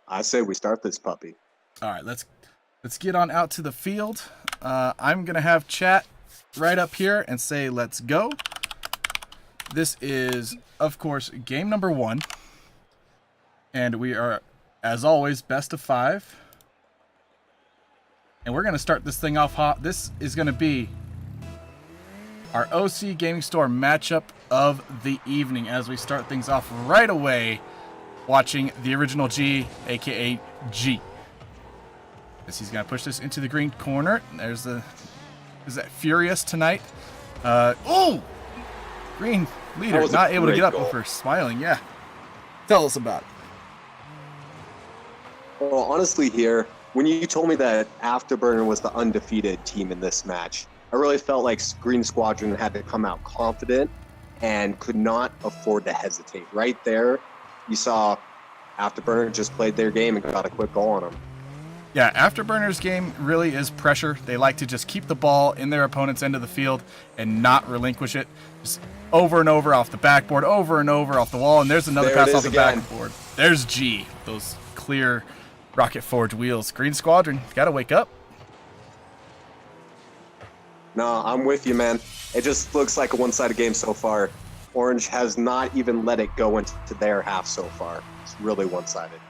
I say we start this puppy. All right, let's get on out to the field. I'm gonna have chat right up here and say let's go. This is, of course, game number 1, and we are, as always, best of 5. And we're gonna start this thing off hot. This is gonna be our OC Gaming Store matchup of the evening as we start things off right away, watching the original G, aka G. As he's gonna push this into the green corner. There's the, is that Furious tonight? Oh, green leader not able to get up over smiling. Yeah, tell us about it. Well, honestly, here when you told me that Afterburner was the undefeated team in this match, I really felt like Green Squadron had to come out confident and could not afford to hesitate. Right there, you saw Afterburner just played their game and got a quick goal on them. Yeah, Afterburner's game really is pressure. They like to just keep the ball in their opponent's end of the field and not relinquish it. Just over and over off the backboard, over and over off the wall, and there's another pass off the backboard. There's G, those clear Rocket Forge wheels. Green Squadron, gotta wake up. No, I'm with you, man. It just looks like a one-sided game so far. Orange has not even let it go into their half so far. It's really one-sided.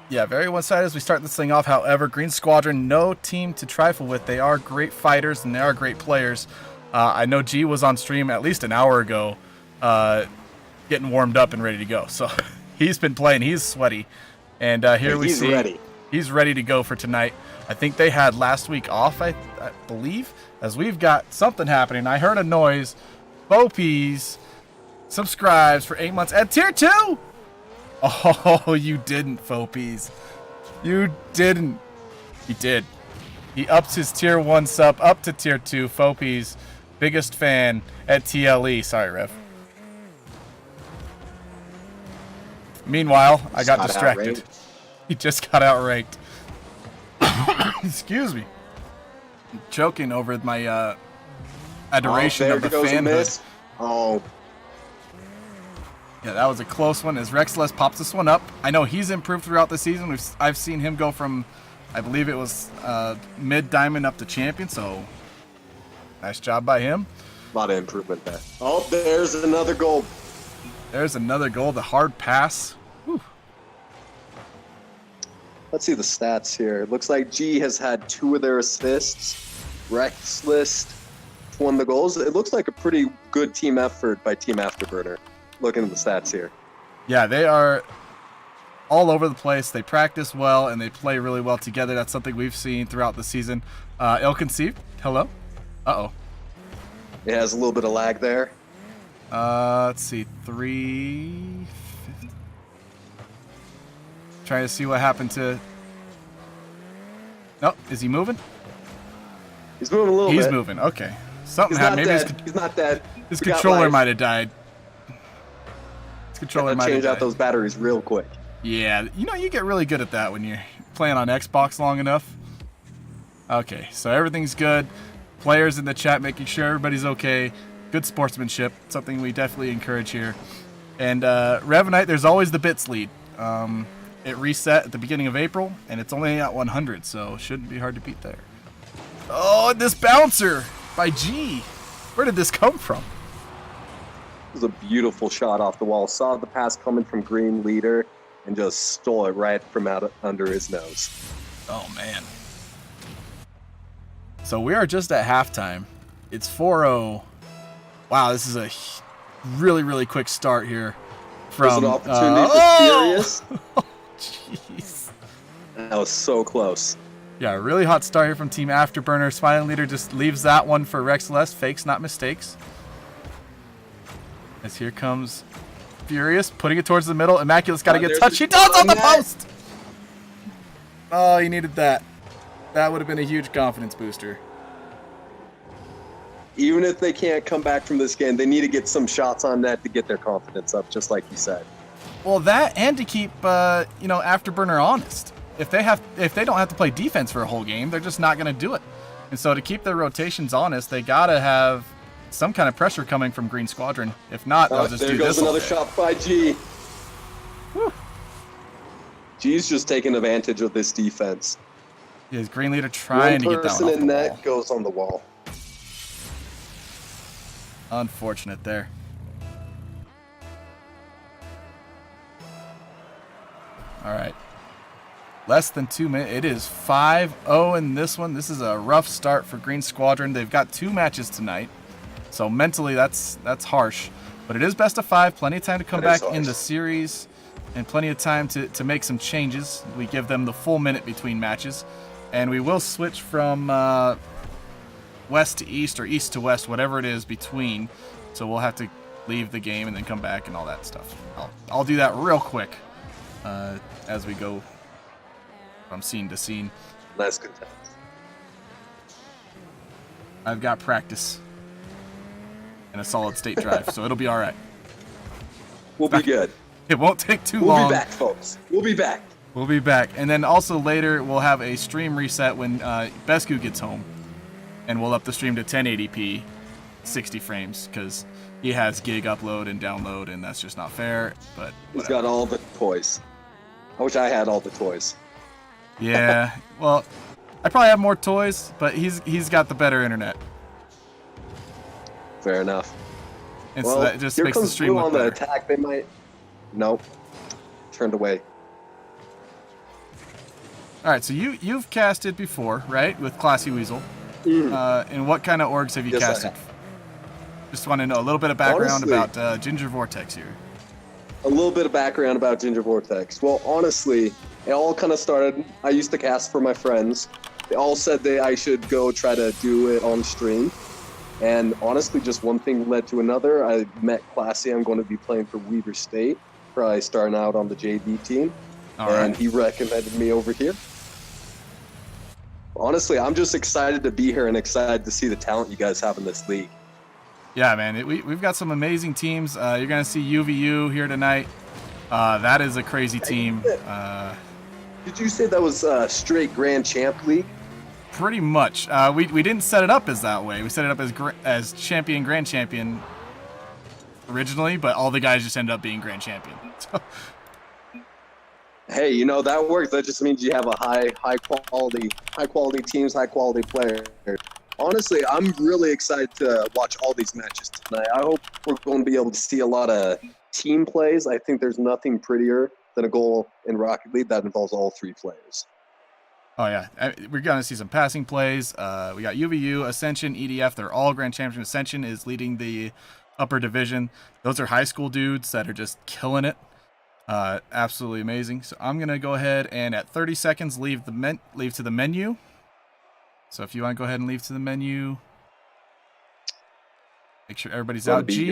Yeah, very one-sided as we start this thing off. However, Green Squadron, no team to trifle with. They are great fighters and they are great players. I know G was on stream at least an hour ago, getting warmed up and ready to go. So he's been playing. He's sweaty. And here we see ready. He's ready to go for tonight. I think they had last week off, I believe, as we've got something happening. I heard a noise. Bopees subscribes for 8 months at tier 2. Oh, you didn't, Fopees. You didn't. He did. He ups his tier 1 sub up to tier 2. Fopees, biggest fan at TLE. Sorry, Rev. Meanwhile, I got distracted. He just got outranked. Excuse me. I'm choking over my adoration of the fanhood. Oh. Yeah, that was a close one as Rexless pops this one up. I know he's improved throughout the season. I've seen him go from, I believe it was mid-diamond up to champion, so nice job by him. A lot of improvement there. Oh, there's another goal. There's another goal, the hard pass. Whew. Let's see the stats here. It looks like G has had 2 of their assists. Rexless won the goals. It looks like a pretty good team effort by Team Afterburner. Looking at the stats here. Yeah, they are all over the place. They practice well and they play really well together. That's something we've seen throughout the season. Ill-conceived, hello. Uh-oh. It has a little bit of lag there. Let's see, 350. Trying to see what happened to. No, is he moving? He's moving a little bit. He's moving. Okay, something happened. Maybe he's not dead. His controller might have died. His controller might have change died. out those batteries real quick. Yeah, you know you get really good at that when you're playing on Xbox long enough. Okay, so everything's good. Players in the chat making sure everybody's okay. Good sportsmanship, something we definitely encourage here. And Revenite, there's always the bits lead. It reset at the beginning of April, and it's only at 100, so shouldn't be hard to beat there. Oh, this bouncer by G. Where did this come from? It was a beautiful shot off the wall. Saw the pass coming from Green Leader and just stole it right from out under his nose. Oh, man. So we are just at halftime. It's 4-0. Wow, this is a really, really quick start here. From an opportunity for Furious. Oh, jeez. That was so close. Yeah, really hot start here from Team Afterburner. Smiling Leader just leaves that one for Rexless. Fakes, not mistakes. As here comes Furious, putting it towards the middle. Immaculate's got to get touched. He does on the post! Oh, he needed that. That would have been a huge confidence booster. Even if they can't come back from this game, they need to get some shots on net to get their confidence up, just like you said. Well, that and to keep Afterburner honest. If they don't have to play defense for a whole game, they're just not going to do it. And so to keep their rotations honest, they got to have some kind of pressure coming from Green Squadron. If not, they'll just do this. There goes another shot by G. Whew. G's just taking advantage of this defense. Is Green Leader trying to get that one off the wall. One person in net goes on the wall. Unfortunate there. All right. Less than 2 minutes. It is 5-0 in this one. This is a rough start for Green Squadron. They've got 2 matches tonight. So mentally, that's harsh. But it is best of 5. Plenty of time to come back in the series. And plenty of time to make some changes. We give them the full minute between matches. And we will switch from west to east or east to west, whatever it is between. So we'll have to leave the game and then come back and all that stuff. I'll do that real quick as we go from scene to scene. Less content. I've got practice and a solid state drive, so it'll be all right. We'll be good. It won't take too long. We'll be back, folks. We'll be back. We'll be back. And then also later, we'll have a stream reset when Besku gets home. And we'll up the stream to 1080p, 60 frames, because he has gig upload and download, and that's just not fair. But he's got all the toys. I wish I had all the toys. Yeah, well, I probably have more toys, but he's got the better internet. Fair enough. And so that just makes the stream look better. On the attack, they might. Nope. Turned away. All right, so you've casted before, right, with Classy Weasel? And what kind of orgs have you casted? Just want to know a little bit of background about Ginger Vortex here. A little bit of background about Ginger Vortex. Well, honestly, it all kind of started. I used to cast for my friends. They all said I should go try to do it on stream. And honestly, just one thing led to another. I met Classy. I'm going to be playing for Weaver State, probably starting out on the JV team. And he recommended me over here. Honestly, I'm just excited to be here and excited to see the talent you guys have in this league. Yeah, man. We've got some amazing teams. You're going to see UVU here tonight. That is a crazy team. Did you say that was straight Grand Champ League? Pretty much. We didn't set it up as that way. We set it up as champion, grand champion originally, but all the guys just ended up being grand champion. So. Hey, you know, that works. That just means you have a high quality teams, high quality players. Honestly, I'm really excited to watch all these matches tonight. I hope we're going to be able to see a lot of team plays. I think there's nothing prettier than a goal in Rocket League that involves all 3 players. Oh, yeah. We're going to see some passing plays. We got UVU, Ascension, EDF. They're all grand champions. Ascension is leading the upper division. Those are high school dudes that are just killing it. Absolutely amazing. So I'm going to go ahead and at 30 seconds leave to the menu. So if you want to go ahead and leave to the menu, make sure everybody's out. G.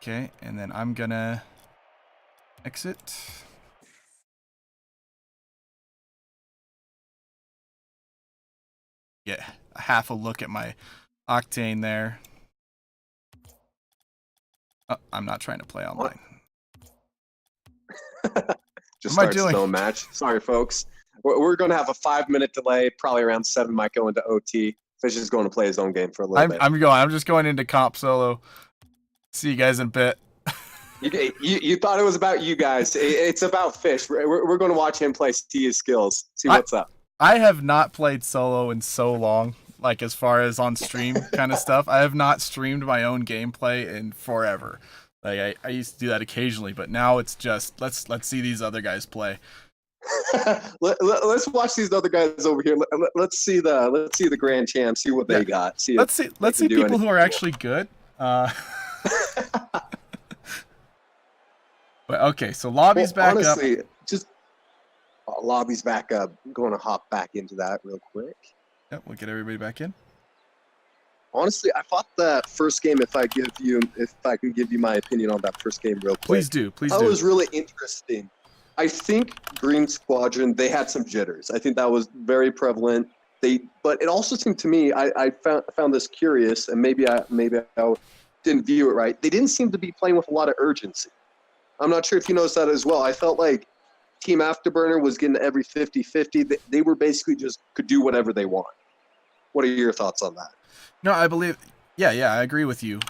Okay, and then I'm going to exit. Yeah, half a look at my Octane there. Oh, I'm not trying to play online. Just starts no match. Sorry, folks. We're going to have a 5-minute delay. Probably around 7 might go into OT. Fish is going to play his own game for a little bit. I'm just going into comp solo. See you guys in a bit. You thought it was about you guys. It's about Fish. We're going to watch him play, see his skills, see what's up. I have not played solo in so long, like as far as on stream kind of stuff. I have not streamed my own gameplay in forever. Like I used to do that occasionally, but now it's just let's see these other guys play. Let's watch these other guys over here. Let's see the grand champs. See what they got. Let's see people who are actually good. But okay, so lobby's back up. Honestly, just lobby's back up. I'm going to hop back into that real quick. Yep, we'll get everybody back in. Honestly, I thought that first game. If I could give you my opinion on that first game, real quick. Please do. That was really interesting. I think Green Squadron, they had some jitters. I think that was very prevalent. But it also seemed to me, I found this curious, and maybe I didn't view it right. They didn't seem to be playing with a lot of urgency. I'm not sure if you noticed that as well. I felt like Team Afterburner was getting every 50-50. They were basically just could do whatever they want. What are your thoughts on that? No, I believe, yeah, I agree with you.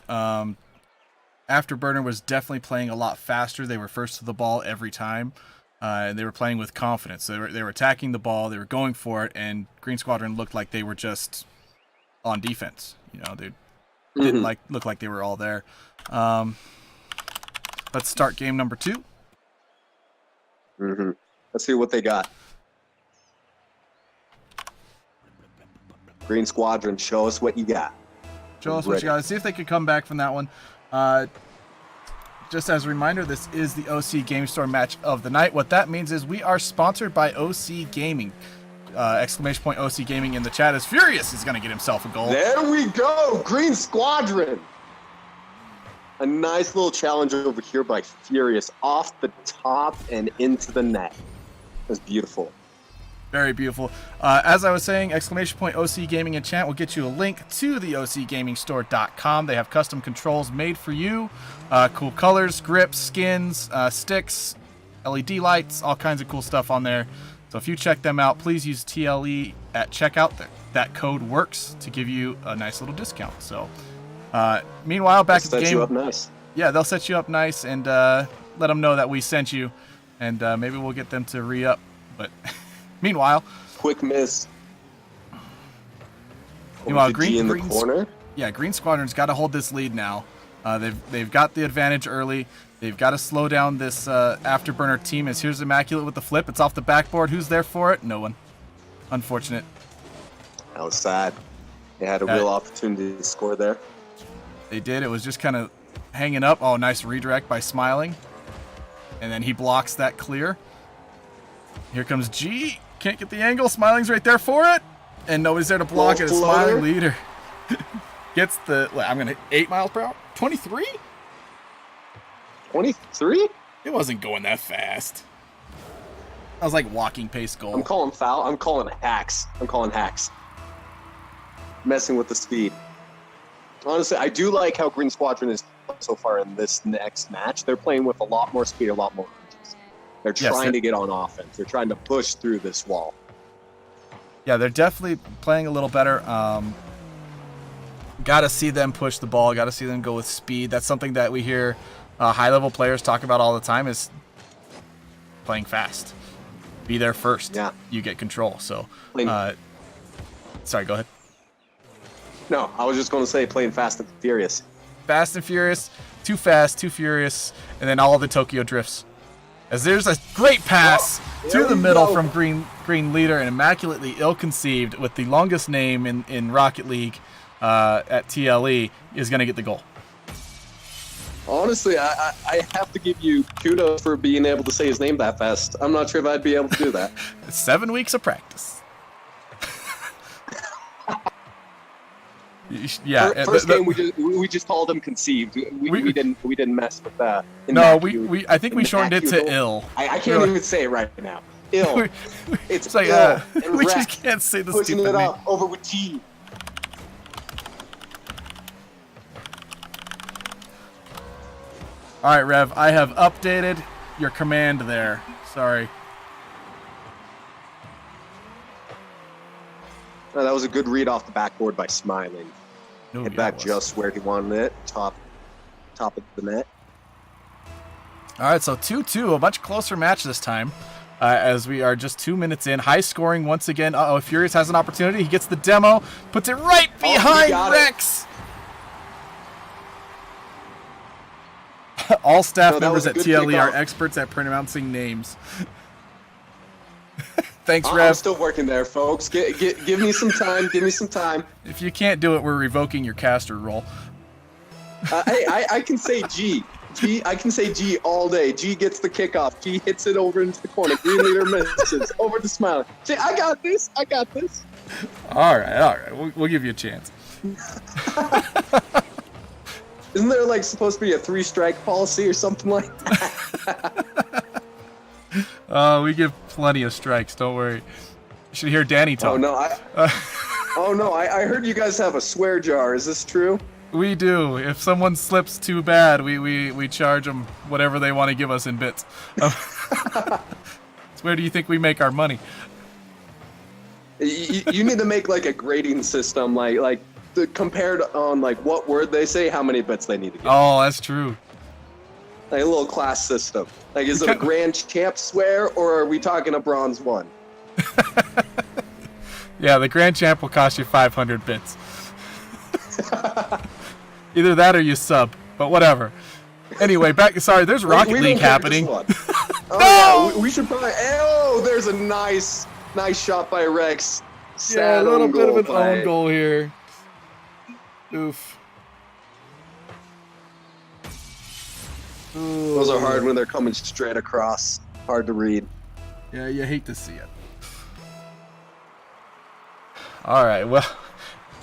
Afterburner was definitely playing a lot faster. They were first to the ball every time, and they were playing with confidence. They were attacking the ball. They were going for it, and Green Squadron looked like they were just on defense. They didn't look like they were all there. Let's start game number 2. Let's see what they got. Green Squadron, show us what you got. Show us what you got. Let's see if they could come back from that one. Just as a reminder, this is the OC Game Store match of the night. What that means is we are sponsored by OC Gaming. Exclamation point OC Gaming in the chat is Furious is going to get himself a goal. There we go. Green Squadron. A nice little challenge over here by Furious off the top and into the net. That's beautiful. Very beautiful. As I was saying, exclamation point OC Gaming in chat will get you a link to the OCGamingStore.com. They have custom controls made for you. Cool colors, grips, skins, sticks, LED lights, all kinds of cool stuff on there. So if you check them out, please use TLE at checkout. That code works to give you a nice little discount. So meanwhile, back at the game. Set you up nice. Yeah, they'll set you up nice and let them know that we sent you. And maybe we'll get them to re-up. But meanwhile, quick miss. Meanwhile, Green corner. Yeah, Green Squadron's got to hold this lead now. They've got the advantage early. They've got to slow down this Afterburner team. As here's Immaculate with the flip. It's off the backboard. Who's there for it? No one. Unfortunate. That was sad. They had a real opportunity to score there. They did. It was just kind of hanging up. Oh, nice redirect by Smiling. And then he blocks that clear. Here comes G. Can't get the angle. Smiling's right there for it. And nobody's there to block it. Smiling leader. Gets the, I'm going to 8 miles per hour. 23? 23? It wasn't going that fast. I was like walking pace goal. I'm calling foul. I'm calling hacks. Messing with the speed. Honestly, I do like how Green Squadron is so far in this next match. They're playing with a lot more speed, a lot more urges. They're trying to get on offense. They're trying to push through this wall. Yeah, they're definitely playing a little better. Got to see them push the ball. Got to see them go with speed. That's something that we hear high-level players talk about all the time is playing fast. Be there first. Yeah. You get control. So, sorry, go ahead. No, I was just going to say playing Fast and Furious. Fast and Furious, too fast, too furious, and then all of the Tokyo drifts. As there's a great pass to the middle from Green Leader and immaculately ill-conceived with the longest name in Rocket League at TLE is going to get the goal. Honestly, I have to give you kudos for being able to say his name that fast. I'm not sure if I'd be able to do that. It's 7 weeks of practice. Yeah. First game we just called him conceived. We didn't mess with that. No, I think we shortened it to ill. I can't even say it right now. Ill. It's like ill. We just can't say the pushing stupid it name. up over with G. All right, Rev. I have updated your command there. Sorry. No, that was a good read off the backboard by Smiling. No, Hit back just where he wanted it, top of the net. All right, so 2-2, a much closer match this time, as we are just 2 minutes in. High scoring once again. Uh-oh, Furious has an opportunity. He gets the demo, puts it right behind Rex. All staff members at TLE are experts at pronouncing names. Thanks, Rev. I'm still working there, folks. Give me some time. Give me some time. If you can't do it, we're revoking your caster role. Hey, I can say G. I can say G all day. G gets the kickoff. G hits it over into the corner. Green Leader misses. Over to Smiling. Say, I got this. All right. We'll give you a chance. Isn't there like supposed to be a 3-strike policy or something like that? We give plenty of strikes. Don't worry. You should hear Danny talk. Oh no! I heard you guys have a swear jar. Is this true? We do. If someone slips too bad, we charge them whatever they want to give us in bits. Where do you think we make our money? You need to make like a grading system, like compared on like what word they say, how many bits they need to get. Oh, that's true. Like a little class system. Like, is it a grand champ swear, or are we talking a bronze one? Yeah, the grand champ will cost you 500 bits. Either that or you sub, but whatever. Anyway, back. Sorry, there's Rocket League happening. Oh, yeah, we should probably. Oh, there's a nice shot by Rex. Yeah, a little bit of an own goal here. Oof. Ooh. Those are hard when they're coming straight across. Hard to read. Yeah, you hate to see it. All right, well,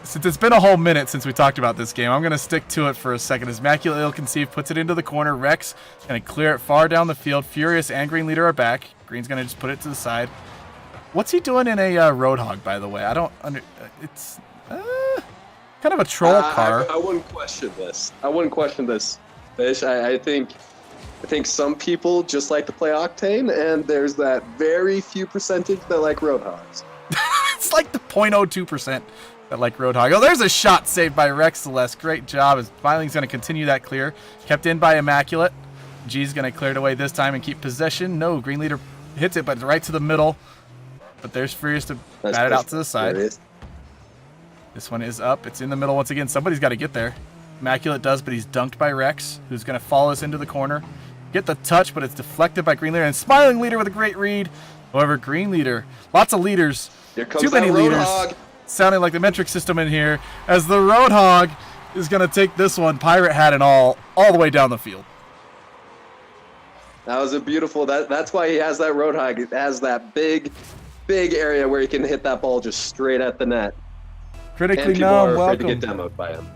since it's been a whole minute since we talked about this game, I'm going to stick to it for a second. As Immaculate Ill-Conceived puts it into the corner, Rex going to clear it far down the field. Furious and Green Leader are back. Green's going to just put it to the side. What's he doing in a Roadhog, by the way? I don't under. It's kind of a troll car. I wouldn't question this. Fish. I think some people just like to play Octane, and there's that very few percentage that like Roadhogs. It's like the 0.02% that like Roadhog. Oh, there's a shot saved by Rex Celeste. Great job. As Filing's going to continue that clear. Kept in by Immaculate. G's going to clear it away this time and keep possession. No, Green Leader hits it, but right to the middle. But there's Furious to bat it out to the side. This one is up. It's in the middle once again. Somebody's got to get there. Immaculate does, but he's dunked by Rex, who's going to follow us into the corner. Get the touch, but it's deflected by Green Leader. And Smiling Leader with a great read. However, Green Leader, lots of leaders. Too many leaders. Sounding like the metric system in here. As the Roadhog is going to take this one, Pirate Hat and all the way down the field. That was a beautiful. That's why he has that Roadhog. It has that big area where he can hit that ball just straight at the net. Critically numb. Welcome. To get demoed by him.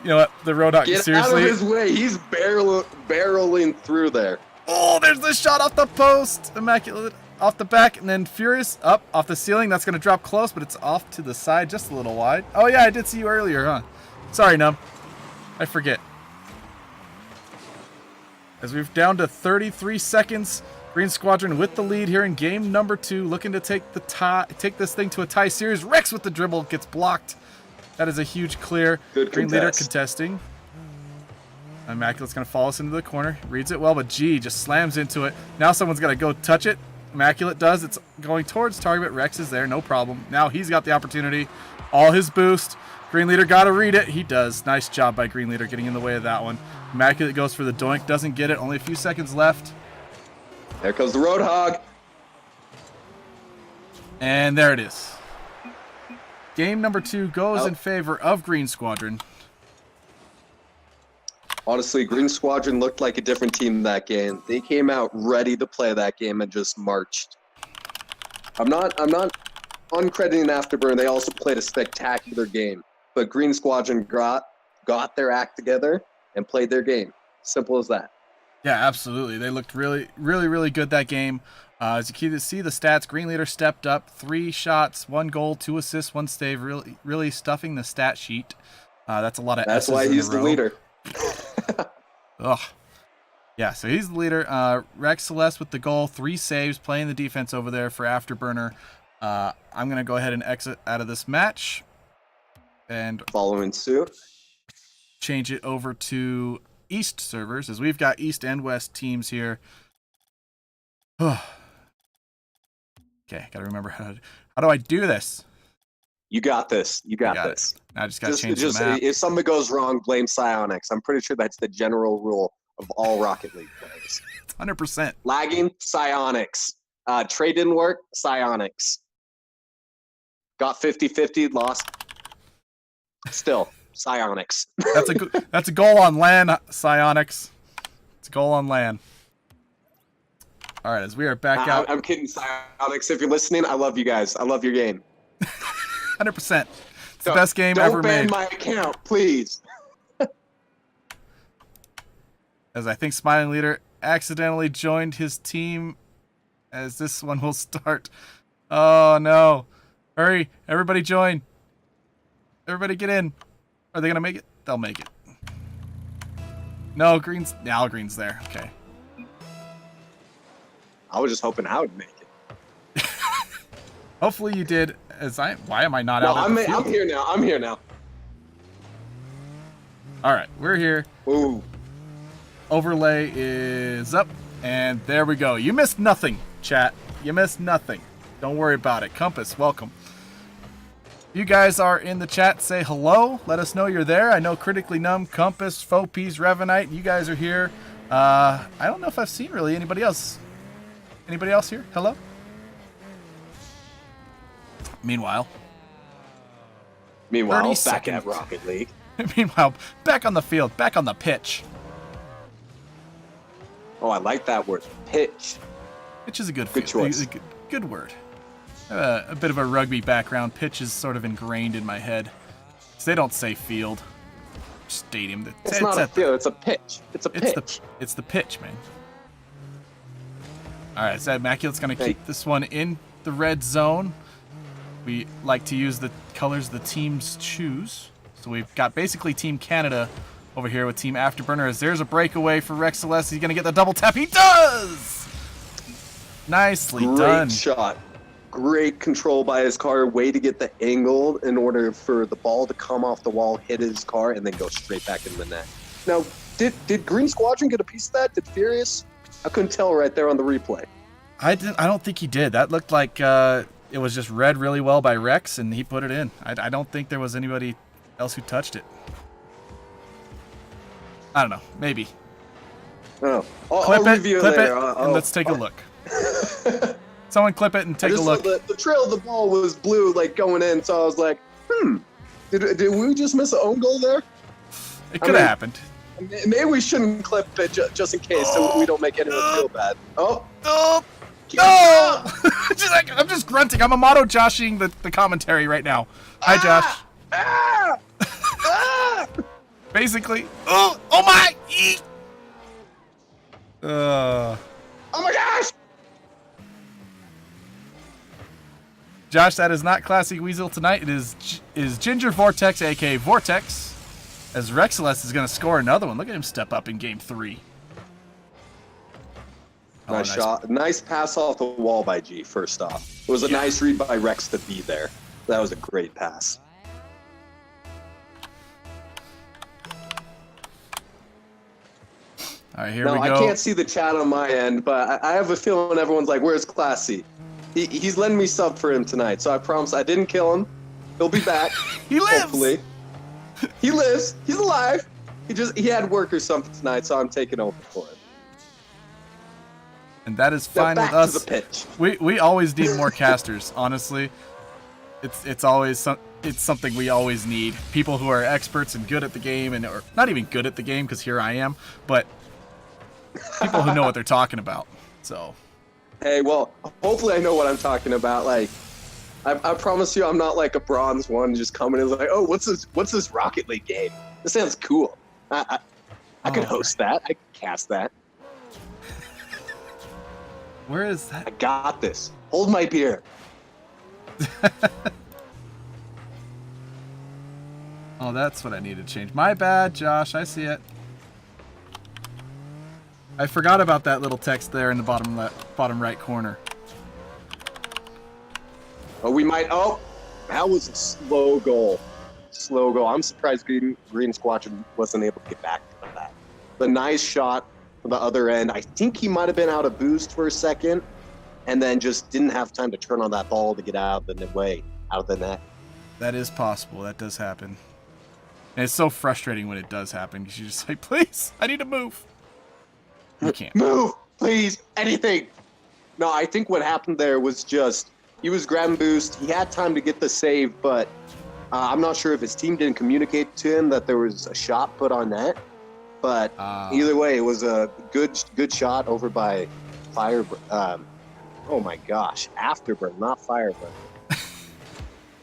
You know what? The Roadhog. Get seriously. Out of his way. He's barreling through there. Oh, there's the shot off the post. Immaculate off the back, and then Furious up off the ceiling. That's going to drop close, but it's off to the side, just a little wide. Oh yeah, I did see you earlier, huh? Sorry, Numb. I forget. As we've down to 33 seconds, Green Squadron with the lead here in game number 2, looking to take this thing to a tie series. Rex with the dribble gets blocked. That is a huge clear. Good Green Leader contesting. Immaculate's going to follow us into the corner. Reads it well, but G just slams into it. Now someone's got to go touch it. Immaculate does. It's going towards target. Rex is there. No problem. Now he's got the opportunity. All his boost. Green Leader got to read it. He does. Nice job by Green Leader getting in the way of that one. Immaculate goes for the doink. Doesn't get it. Only a few seconds left. There comes the Roadhog. And there it is. Game number 2 goes in favor of Green Squadron. Honestly, Green Squadron looked like a different team that game. They came out ready to play that game and just marched. I'm not uncrediting Afterburner. They also played a spectacular game. But Green Squadron got their act together and played their game. Simple as that. Yeah, absolutely. They looked really, really, really good that game. As you can see the stats, Green Leader stepped up. 3 shots, 1 goal, 2 assists, 1 save. Really, really stuffing the stat sheet. That's a lot of That's S's why he's in a row. the leader. Ugh. Yeah, so he's the leader. Rex Celeste with the goal, 3 saves, playing the defense over there for Afterburner. I'm going to go ahead and exit out of this match. And following suit. Change it over to East servers, as we've got East and West teams here. Okay, gotta remember how do I do this? You got this. You got this. Now I just gotta change the map. If something goes wrong, blame Psionics. I'm pretty sure that's the general rule of all Rocket League players. 100%. Lagging, Psionics. Trade didn't work, Psionics. Got 50-50, lost. Still, Psionics. That's a goal on LAN, Psionics. It's a goal on LAN. All right, as we are back out. I'm kidding, Psionics. If you're listening, I love you guys. I love your game. 100%. It's the best game ever made. Don't ban my account, please. As I think Smiling Leader accidentally joined his team, as this one will start. Oh no! Hurry! Everybody join! Everybody get in! Are they gonna make it? They'll make it. No, Green's there. Okay. I was just hoping I would make it. Hopefully you did. Why am I not No, out at the field? I'm here now. I'm here now. All right, we're here. Ooh. Overlay is up, and there we go. You missed nothing, chat. You missed nothing. Don't worry about it. Compass, welcome. You guys are in the chat. Say hello. Let us know you're there. I know Critically Numb, Compass, Fopies, Revanite. You guys are here. I don't know if I've seen really anybody else. Anybody else here? Hello? Meanwhile, 30 back seconds. at Rocket League. Meanwhile, back on the field, back on the pitch. Oh, I like that word, pitch. Pitch is a good choice. Good word. A bit of a rugby background. Pitch is sort of ingrained in my head. They don't say field. Stadium. It's not a field. It's a pitch. It's a pitch. It's the pitch, man. All right, so Immaculate's going to keep this one in the red zone. We like to use the colors the teams choose. So we've got basically Team Canada over here with Team Afterburner. As there's a breakaway for Rex Celeste. He's going to get the double tap. He does! Nicely done. Great shot. Great control by his car. Way to get the angle in order for the ball to come off the wall, hit his car, and then go straight back in the net. Now, did Green Squadron get a piece of that? Did Furious? I couldn't tell right there on the replay. I don't think he did. That looked like it was just read really well by Rex, and he put it in. I don't think there was anybody else who touched it. I don't know. Maybe. Oh, Clip I'll it, and let's take a look. Someone clip it and take a look. The trail of the ball was blue, like going in, so I was like, did we just miss an own goal there? It could have happened. Maybe we shouldn't clip it just in case, so we don't make anyone feel bad. No! I'm just grunting. I'm Amato-joshing the commentary right now. Hi, Josh. Basically. Oh my! Oh my gosh! Josh, that is not Classic Weasel tonight. It is Ginger Vortex, aka Vortex, as Rex Celeste is going to score another one. Look at him step up in Game 3. Nice shot. Nice pass off the wall by G, first off. It was a nice read by Rex to be there. That was a great pass. All right, here we go. I can't see the chat on my end, but I have a feeling everyone's like, where's Classy? He's letting me sub for him tonight, so I promise I didn't kill him. He'll be back. He lives! Hopefully. He lives. He's alive. He had work or something tonight, so I'm taking over for him. And that is fine with us. To the pitch. We always need more casters, honestly. It's something we always need. People who are experts and good at the game, or not even good at the game, because here I am, but people who know what they're talking about. So. Hey, well, hopefully I know what I'm talking about. Like, I promise you, I'm not like a bronze one just coming in like, oh, what's this Rocket League game? This sounds cool. I could host that. I could cast that. Where is that? I got this. Hold my beer. Oh, that's what I need to change. My bad, Josh. I see it. I forgot about that little text there in the bottom right corner. Oh, we might. Oh, that was a slow goal. Slow goal. I'm surprised Green Squadron wasn't able to get back to that. The nice shot from the other end. I think he might have been out of boost for a second, and then just didn't have time to turn on that ball to get out of the way, out of the net. That is possible. That does happen. And it's so frustrating when it does happen because you're just like, please, I need to move. You can't. Move, please, anything. No, I think what happened there was just he was grabbing boost. He had time to get the save, but I'm not sure if his team didn't communicate to him that there was a shot put on net. But either way, it was a good shot over by oh my gosh, Afterburner, not Fireburner.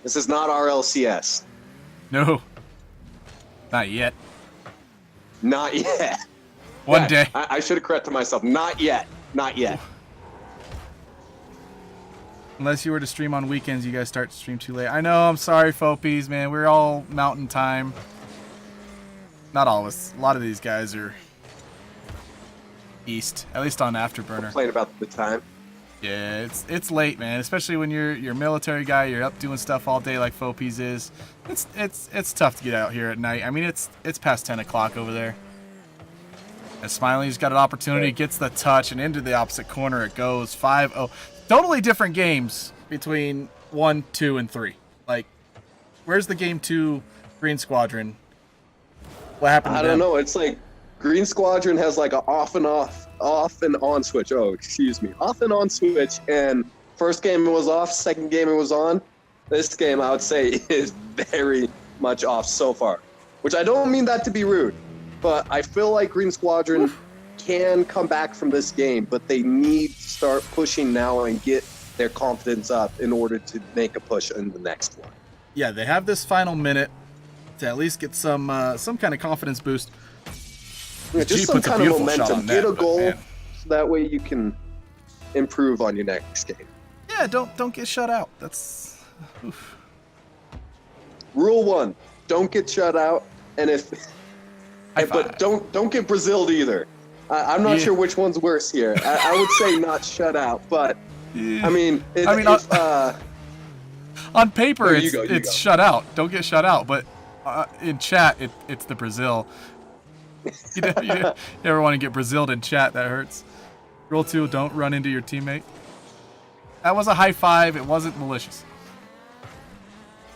This is not RLCS. No. Not yet. Not yet. One day. I should have corrected myself. Not yet. Not yet. Unless you were to stream on weekends, you guys start to stream too late. I know, I'm sorry, Fopies, man. We're all mountain time. Not all of us. A lot of these guys are east, at least on Afterburner. Complain about the time. Yeah, it's late, man. Especially when you're a military guy, you're up doing stuff all day like Fopies is. It's tough to get out here at night. I mean, it's past 10 o'clock over there. As Smiley's got an opportunity, gets the touch, and into the opposite corner it goes. 5-0. Totally different games between 1, 2, and 3. Like, where's the game 2 Green Squadron? What happened to them? I don't know. It's like Green Squadron has like an off and on switch. Oh, excuse me. Off and on switch. And first game it was off, second game it was on. This game, I would say, is very much off so far. Which I don't mean that to be rude. But I feel like Green Squadron can come back from this game, but they need to start pushing now and get their confidence up in order to make a push in the next one. Yeah, they have this final minute to at least get some kind of confidence boost. Yeah, just some kind of momentum. Get a goal, so that way you can improve on your next game. Yeah, don't get shut out. That's oof. Rule 1: don't get shut out, and but don't get Braziled either. I'm not sure which one's worse here. I would say not shut out, but I mean, on paper it's shut out. Don't get shut out, but in chat it's the Brazil. You never want to get Braziled in chat. That hurts. Rule 2: don't run into your teammate. That was a high five. It wasn't malicious.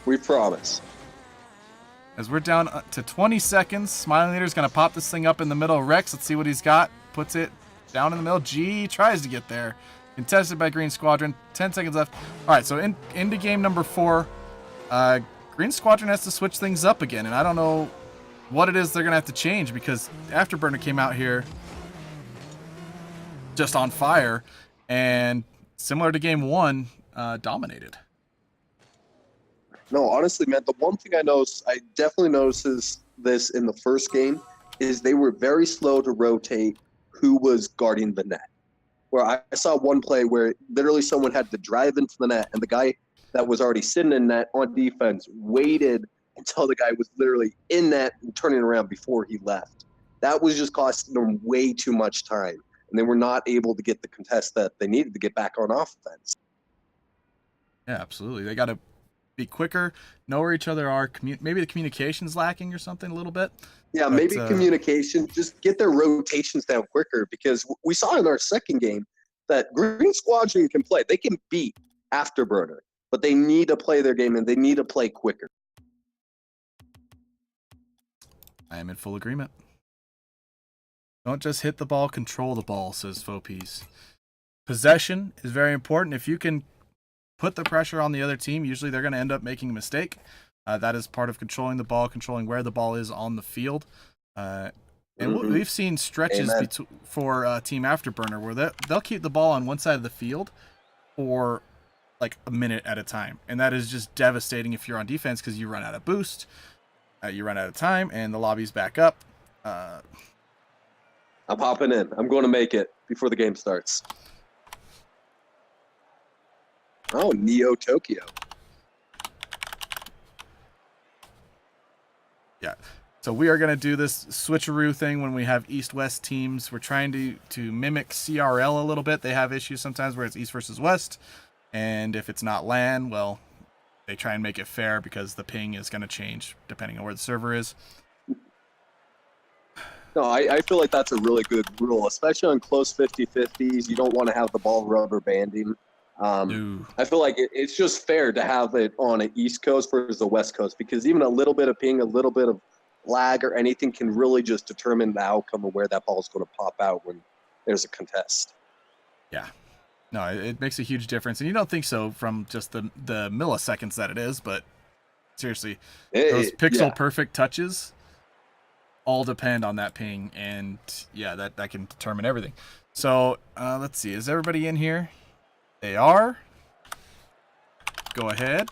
We promise. As we're down to 20 seconds, Smiling Leader's going to pop this thing up in the middle. Rex, let's see what he's got. Puts it down in the middle. G tries to get there. Contested by Green Squadron. 10 seconds left. All right, so into game number 4. Green Squadron has to switch things up again, and I don't know what it is they're going to have to change because Afterburner came out here just on fire, and similar to game 1, dominated. No, honestly, man, the one thing I definitely noticed this in the first game, is they were very slow to rotate who was guarding the net. Where I saw one play where literally someone had to drive into the net, and the guy that was already sitting in net on defense waited until the guy was literally in net and turning around before he left. That was just costing them way too much time, and they were not able to get the contest that they needed to get back on offense. Yeah, absolutely. They got to be quicker, know where each other are. Maybe the communication's lacking or something a little bit. Yeah, maybe communication. Just get their rotations down quicker, because we saw in our second game that Green Squadron can play. They can beat Afterburner, but they need to play their game and they need to play quicker. I am in full agreement. Don't just hit the ball, control the ball, says Fopies. Possession is very important. If you can put the pressure on the other team, usually they're going to end up making a mistake. That is part of controlling the ball, controlling where the ball is on the field. And we've seen stretches for Team Afterburner where they'll keep the ball on one side of the field for like a minute at a time. And that is just devastating if you're on defense, because you run out of boost, you run out of time, and the lobby's back up. I'm hopping in. I'm going to make it before the game starts. Oh, Neo Tokyo. Yeah. So we are going to do this switcheroo thing when we have East-West teams. We're trying to mimic CRL a little bit. They have issues sometimes where it's East versus West. And if it's not LAN, well, they try and make it fair because the ping is going to change depending on where the server is. No, I feel like that's a really good rule, especially on close 50-50s. You don't want to have the ball rubber banding. I feel like it's just fair to have it on an East Coast versus the West Coast, because even a little bit of ping, a little bit of lag or anything can really just determine the outcome of where that ball is going to pop out when there's a contest. Yeah. No, it makes a huge difference. And you don't think so from just the milliseconds that it is, but seriously, those pixel perfect touches all depend on that ping, and yeah, that can determine everything. So let's see, is everybody in here? They are. Go ahead.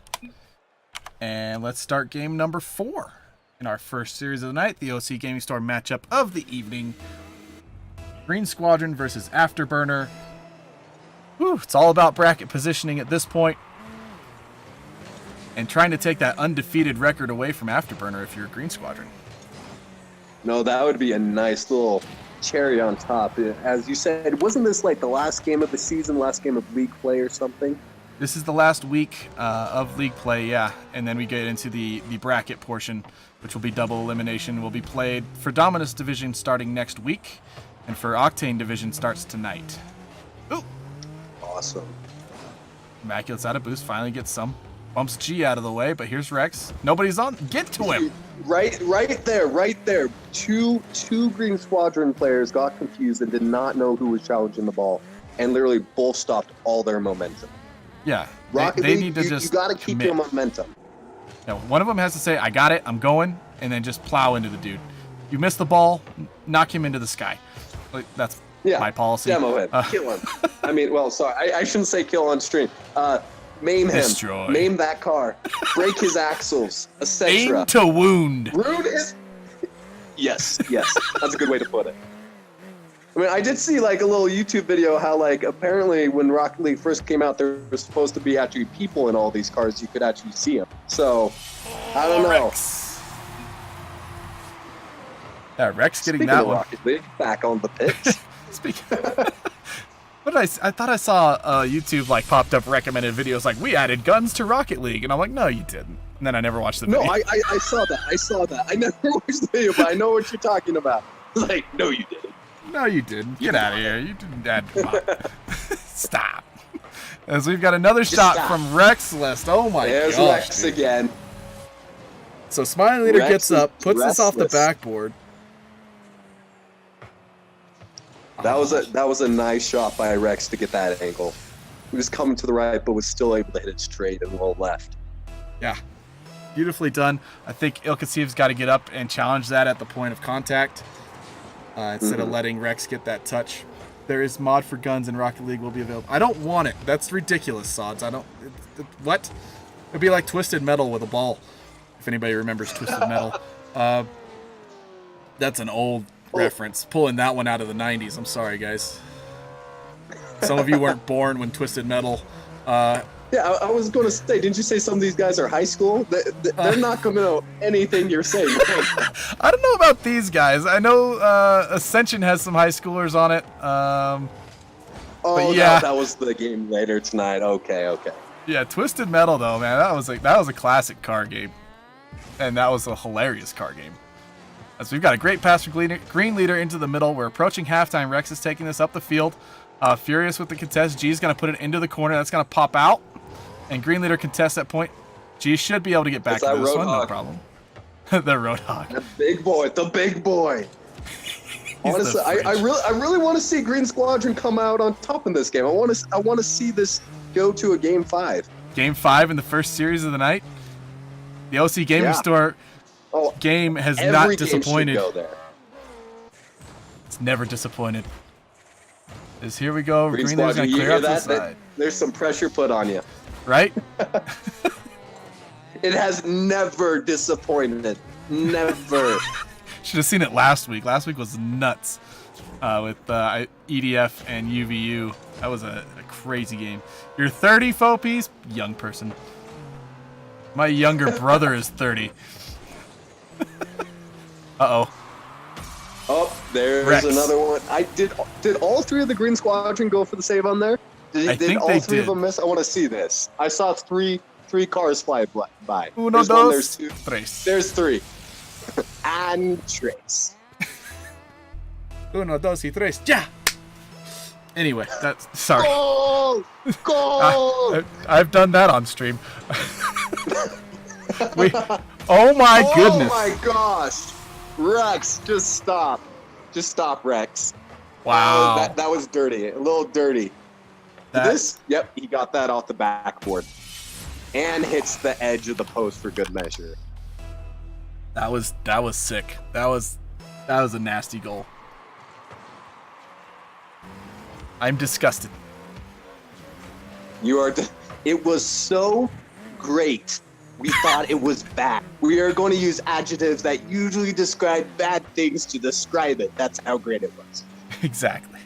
And let's start game number 4 in our first series of the night, the OC Gaming Store matchup of the evening. Green Squadron versus Afterburner. Whew, it's all about bracket positioning at this point. And trying to take that undefeated record away from Afterburner if you're Green Squadron. No, that would be a nice little cherry on top. As you said, wasn't this like the last game of the season, last game of league play or something? This is the last week of league play, yeah. And then we get into the bracket portion, which will be double elimination. Will be played for Dominus Division starting next week, and for Octane Division starts tonight. Ooh. Awesome. Immaculate's out of boost, finally gets some. Bumps G out of the way, but here's Rex. Nobody's on. Get to him. Right there. Two Green Squadron players got confused and did not know who was challenging the ball, and literally both stopped all their momentum. Yeah, Rocket they League, need to you just got to keep your momentum. No, one of them has to say, I got it, I'm going, and then just plow into the dude. You miss the ball, knock him into the sky. Like, that's my policy. Demo him. Kill him. I mean, well, sorry. I shouldn't say kill on stream. Maim him. Destroy. Maim that car. Break his axles, etc. Aim to wound. Rude is... Yes. That's a good way to put it. I mean, I did see like a little YouTube video how like apparently when Rocket League first came out, there was supposed to be actually people in all these cars. You could actually see them. So, I don't know. Rex. Yeah, Rex getting Speaking that of one. Rocket League, back on the pitch. Speaking. What I thought I saw YouTube like popped up recommended videos like we added guns to Rocket League, and I'm like, no, you didn't. And then I never watched the video. No, I saw that. I never watched the video, but I know what you're talking about. Like, no, you didn't. No, you didn't. Get out of here. You didn't add. Come on. Stop. As we've got another shot from Rex List. Oh my god. There's Rex again. So Smiley Leader gets up, puts this off the restless. backboard. That was a nice shot by Rex to get that angle. He was coming to the right, but was still able to hit it straight and roll left. Yeah. Beautifully done. I think Ilkasiv's got to get up and challenge that at the point of contact instead of letting Rex get that touch. There is mod for guns in Rocket League will be available. I don't want it. That's ridiculous, Sods. I don't... what? It'd be like Twisted Metal with a ball. If anybody remembers Twisted Metal. That's an old reference. Pulling that one out of the 90s. I'm sorry, guys. Some of you weren't born when Twisted Metal... Yeah, I was going to say, didn't you say some of these guys are high school? They're not going to know anything you're saying. I don't know about these guys. I know Ascension has some high schoolers on it. Yeah, that was the game later tonight. Okay. Yeah, Twisted Metal though, man, that was a classic car game, and that was a hilarious car game. So we've got a great pass for Green Leader into the middle. We're approaching halftime. Rex is taking this up the field. Furious with the contest. G's going to put it into the corner. That's going to pop out. And Green Leader contests that point. G should be able to get back to this one. No problem. The Roadhog. The big boy. Honestly, I really want to see Green Squadron come out on top in this game. I want to see this go to a Game 5. Game 5 in the first series of the night. The OC Gaming Store game has not disappointed. Go there. It's never disappointed. Here we go. Green Leader's Squadron, gonna you clear hear up this that? side. There's some pressure put on you. Right? It has never disappointed. Never. Should have seen it last week. Last week was nuts with EDF and UVU. That was a crazy game. You're 30, Fopies? Young person. My younger brother is 30. Uh-oh. Oh, there's Rex. another one. Did all three of the Green Squadron go for the save on there? Did all three of them miss? I want to see this. I saw three cars fly by. Uno, There's dos, one, there's two. tres. There's three. And Trace. Uno, dos, y tres. Yeah! Anyway, that's... Sorry. Goal! Goal! I've done that on stream. Oh my goodness. Oh my gosh. Rex, just stop. Just stop, Rex. Wow. That was dirty. A little dirty. This? Yep, he got that off the backboard. And hits the edge of the post for good measure. That was sick. That was a nasty goal. I'm disgusted. You are. It was so great. We thought it was bad. We are going to use adjectives that usually describe bad things to describe it. That's how great it was. Exactly.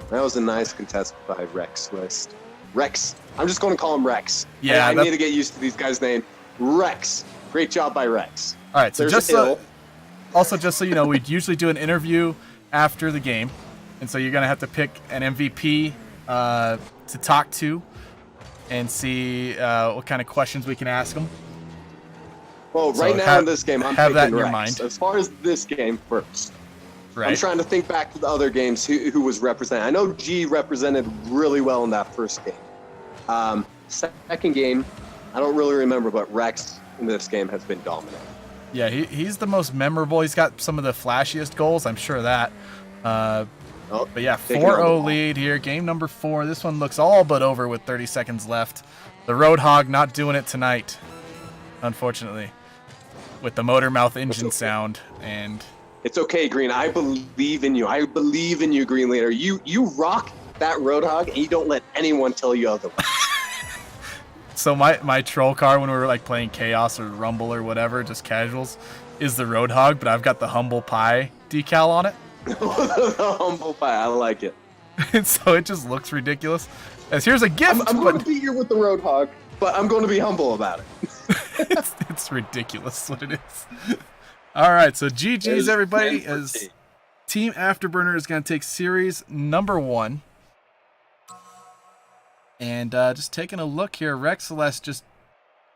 That was a nice contest by Rex List. Rex. I'm just going to call him Rex. Yeah, I need to get used to these guys' names. Rex. Great job by Rex. All right, so There's just Also, just so you know, we usually do an interview after the game, and so you're gonna have to pick an MVP to talk to and see what kind of questions we can ask them. Well, So right now in this game, I'm have that picking in your Rex. mind. As far as this game first, I'm Right. trying to think back to the other games who was represented. I know G represented really well in that first game. Second game, I don't really remember, but Rex in this game has been dominant. Yeah, he's the most memorable. He's got some of the flashiest goals, I'm sure of that. But yeah, taking on the 4-0 ball. lead here. Game number 4. This one looks all but over with 30 seconds left. The Roadhog not doing it tonight, unfortunately, with the motor mouth engine sound. And it's okay, Green. I believe in you. I believe in you, Green Leader. You rock that Roadhog, and you don't let anyone tell you otherwise. so my troll car when we were like playing Chaos or Rumble or whatever, just casuals, is the Roadhog, but I've got the Humble Pie decal on it. The Humble Pie, I like it. And so it just looks ridiculous. As here's a gift. I'm going to beat you with the Roadhog, but I'm going to be humble about it. it's ridiculous what it is. All right, so GG's everybody. As Team Afterburner is going to take series number 1. And just taking a look here, Rex Celeste just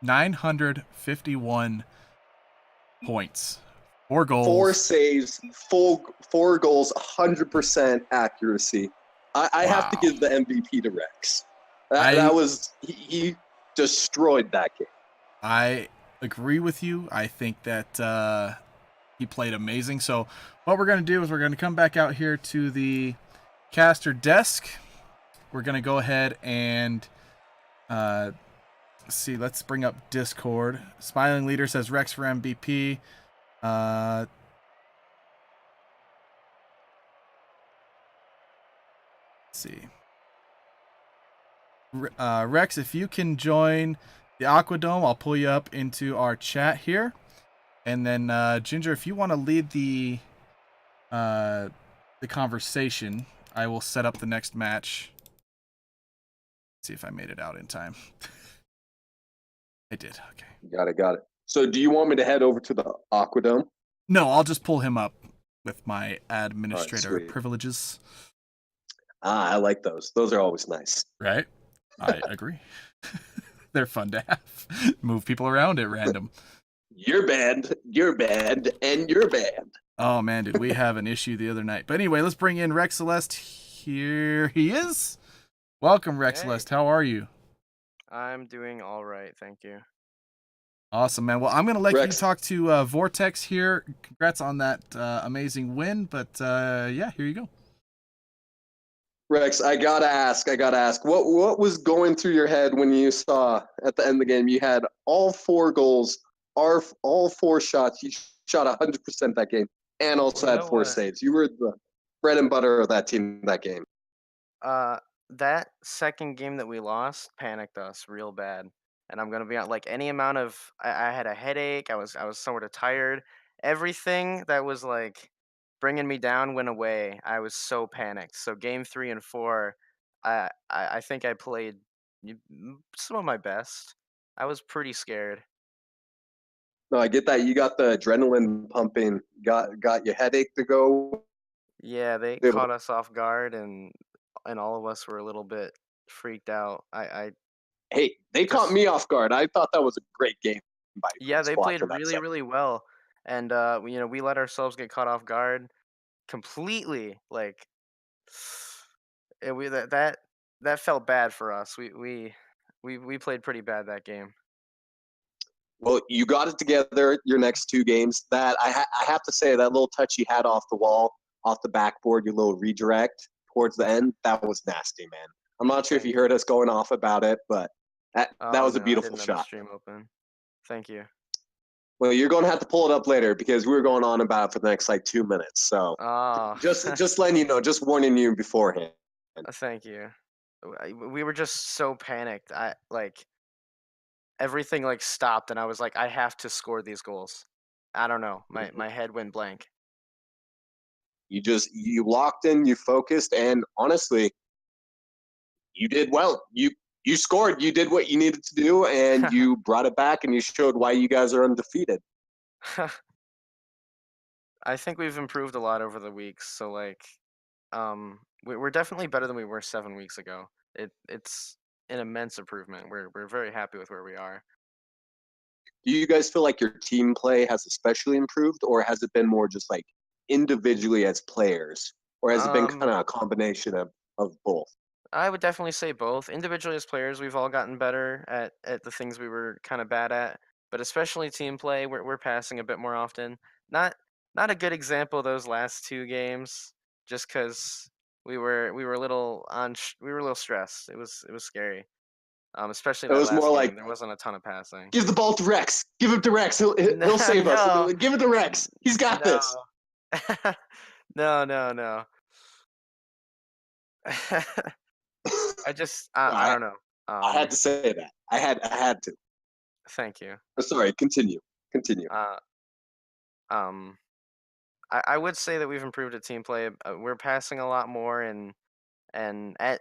951 points. 4 goals. 4 saves, 4 goals, 100% accuracy. I have to give the MVP to Rex. That was he destroyed that game. I agree with you. I think that he played amazing. So what we're going to do is we're going to come back out here to the caster desk. We're going to go ahead and see. Let's bring up Discord. Smiling Leader says Rex for MVP. Let's see. Rex, if you can join the Aquadome, I'll pull you up into our chat here. And then Ginger, if you want to lead the conversation, I will set up the next match. Let's see if I made it out in time. I did. Okay. Got it. So do you want me to head over to the Aquadome? No, I'll just pull him up with my administrator right, privileges. I like those. Those are always nice. Right? I agree. They're fun to have. Move people around at random. You're banned, and you're banned. Oh, man, did we have an issue the other night. But anyway, let's bring in Rex Celeste. Here he is. Welcome, Rex Celeste. How are you? I'm doing all right, thank you. Awesome, man. Well, I'm going to let Rex. you talk to Vortex here. Congrats on that amazing win. But, yeah, here you go. Rex, I gotta ask, what was going through your head when you saw at the end of the game you had all 4 goals, all 4 shots, you shot 100% that game, and also had 4 saves. You were the bread and butter of that team that game. That second game that we lost panicked us real bad, and I'm gonna be on like any amount of. I had a headache. I was sort of tired. Everything that was like bringing me down went away. I was so panicked. So game 3 and 4, I think I played some of my best. I was pretty scared. No, I get that. You got the adrenaline pumping, got your headache to go. Yeah, they caught us off guard, and all of us were a little bit freaked out. Hey, they caught me off guard. I thought that was a great game by Yeah, they Squad played for that really, set. really well, and we let ourselves get caught off guard completely. Like, and that felt bad for us. We played pretty bad that game. Well, you got it together your next 2 games. That I have to say, that little touch you had off the wall, off the backboard, your little redirect towards the end, that was nasty, man. I'm not sure if you heard us going off about it, but that was a beautiful shot. Stream open. Thank you. Well, you're going to have to pull it up later because we were going on about it for the next like 2 minutes. So just letting you know, just warning you beforehand. Thank you. We were just so panicked. Everything like stopped, and I was like, I have to score these goals. I don't know. My head went blank. You locked in, you focused, and honestly, you did well. You scored. You did what you needed to do, and you brought it back, and you showed why you guys are undefeated. I think we've improved a lot over the weeks. So like, we're definitely better than we were 7 weeks ago. It's an immense improvement. We're very happy with where we are. Do you guys feel like your team play has especially improved, or has it been more just like individually as players, or has it been kind Um, of a combination of both? I would definitely say both. Individually as players, we've all gotten better at the things we were kind of bad at, but especially team play, we're passing a bit more often. Not not a good example of those last 2 games, just because we were a little we were a little stressed. It was scary. Especially It that was more last like, game. There wasn't a ton of passing. give the ball to Rex. Give it to Rex. No, He'll save us. no, Give it to Rex. He's got this. no, no, no, no. I I don't know. I had to say that. I had to. Thank you. Sorry. Continue. Continue. Uh, um, I would say that we've improved at team play. We're passing a lot more, and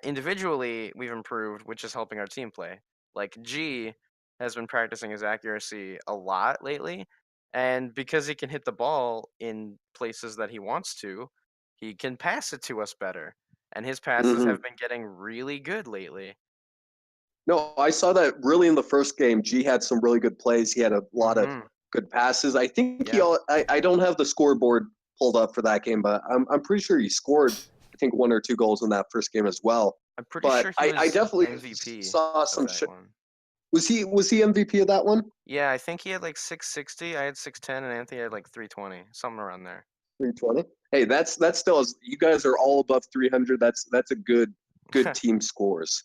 individually we've improved, which is helping our team play. Like G has been practicing his accuracy a lot lately, and because he can hit the ball in places that he wants to, he can pass it to us better. And his passes Hmm. have been getting really good lately. No, I saw that really in the first game. G had some really good plays. He had a lot of Hmm. good passes. I think Yeah, I don't have the scoreboard pulled up for that game, but I'm pretty sure he scored, I think, 1 or 2 goals in that first game as well. I'm pretty But sure he I was definitely MVP saw of some. that one. Was he MVP of that one? Yeah, I think he had like 660. I had 610, and Anthony had like 320, something around there. 320. Hey, that's still, you guys are all above 300. That's a good team scores.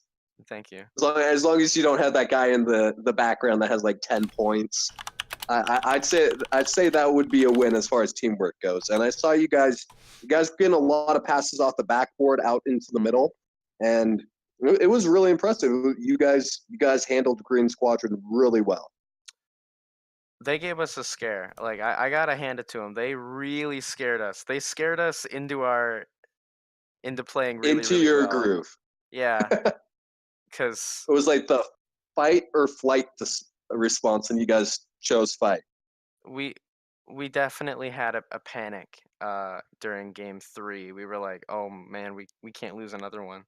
Thank you. As long as you don't have that guy in the background that has like 10 points, I'd say that would be a win as far as teamwork goes. And I saw you guys getting a lot of passes off the backboard out into the middle, and it was really impressive. You guys handled Green Squadron really well. They gave us a scare. Like I gotta hand it to them. They really scared us. They scared us into playing really, Into really your well. groove. Yeah, It because was like the fight or flight response, and you guys chose fight. we we definitely had a panic during game 3. We were like, oh man, we can't lose another one.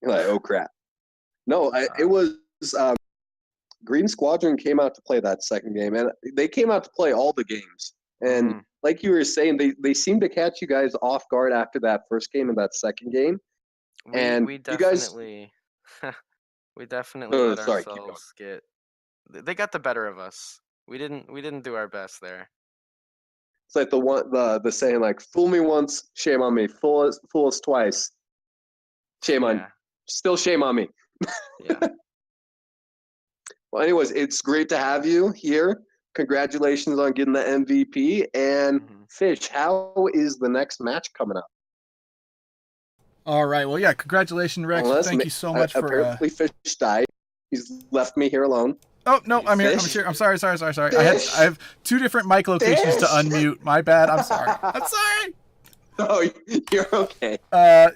You're like, oh crap. No, it Uh, was um, Green Squadron came out to play that second game, and they came out to play all the games. And mhm. like you were saying, they seemed to catch you guys off guard after that first game and that second game. We And we you guys, definitely we definitely oh, let sorry, keep going. ourselves get. They got the better of us. We didn't do our best there. It's like the saying like, "Fool me once, shame on me. Fool us twice, shame on, Yeah, still shame on me." yeah. Well, anyways, it's great to have you here. Congratulations on getting the MVP. And Hmm. Fish, how is the next match coming up? All right. Well, yeah. Congratulations, Rex. Unless Thank you so much for. apparently Fish died. He's left me here alone. Oh no, I'm here. I'm Fish, here. I'm sorry. Sorry. Sorry. Sorry. I fish, have 2 different mic locations to fish. unmute. My bad. I'm sorry. I'm sorry. Oh, you're okay. Uh,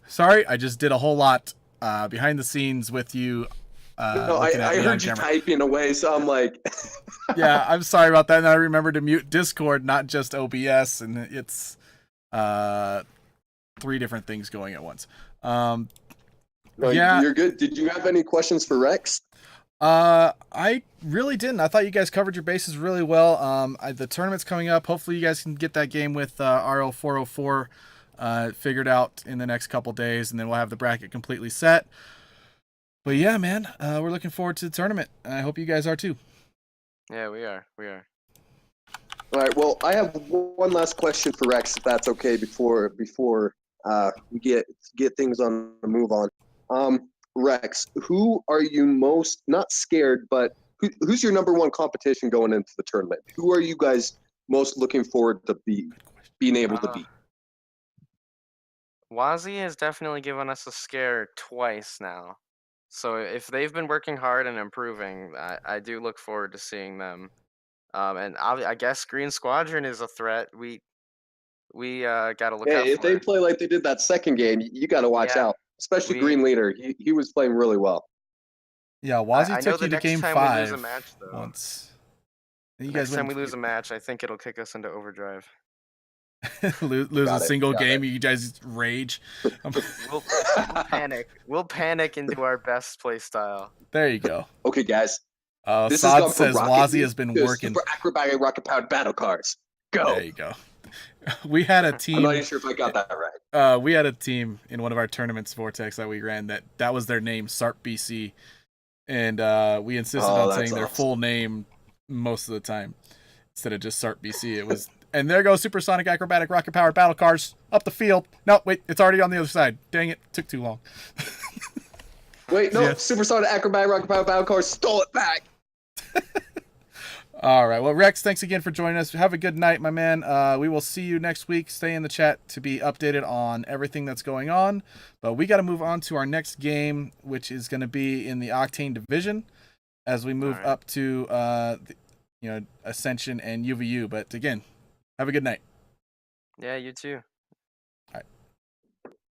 sorry. I just did a whole lot behind the scenes with you. No, Looking at I me on heard you camera. typing away, so I'm like, Yeah, I'm sorry about that. And I remember to mute Discord, not just OBS, and it's 3 different things going at once. no, Yeah, you're good. Did you have any questions for Rex? I really didn't. I thought you guys covered your bases really well. The tournament's coming up. Hopefully, you guys can get that game with RL404 figured out in the next couple days, and then we'll have the bracket completely set. But yeah, man, we're looking forward to the tournament. I hope you guys are too. Yeah, we are. We are. All right. Well, I have one last question for Rex, if that's okay, before we get things on the move on. Rex, who are you most not scared, but who's your number one competition going into the tournament? Who are you guys most looking forward to being able to Uh, beat? Wazi has definitely given us a scare twice now. So if they've been working hard and improving, I do look forward to seeing them. And I guess Green Squadron is a threat. We gotta look out Hey, if they for. play like they did that second game, you got to watch Yeah, out. Especially we. Green Leader. He was playing really well. Yeah, I Wazzy I know took the you to next game time we lose a 5 match though. once. You Next guys time we lose a match, I think it'll kick us into overdrive. lose a Got it, single got game, it. you guys rage. We'll panic. We'll panic into our best play style. There you go. Okay, guys. This has Sod gone from says Rocket Wazzy League has been to working. Super acrobatic rocket powered battle cars. Go. There you go. We had a I'm team. not even sure if I got that right. We had a team in one of our tournaments, Vortex, that we ran. That was their name, SARP BC, and we insisted on that's saying their awesome. full name most of the time instead of just SARP BC. It was, and there goes supersonic acrobatic rocket powered battle cars up the field. No, wait, it's already on the other side. Dang it, took too long. Wait, no, Yeah. supersonic acrobatic rocket powered battle cars stole it back. All right. Well, Rex, thanks again for joining us. Have a good night, my man. We will see you next week. Stay in the chat to be updated on everything that's going on. But we got to move on to our next game, which is going to be in the Octane Division as we move up to Ascension and UVU. But again, have a good night. Yeah, you too.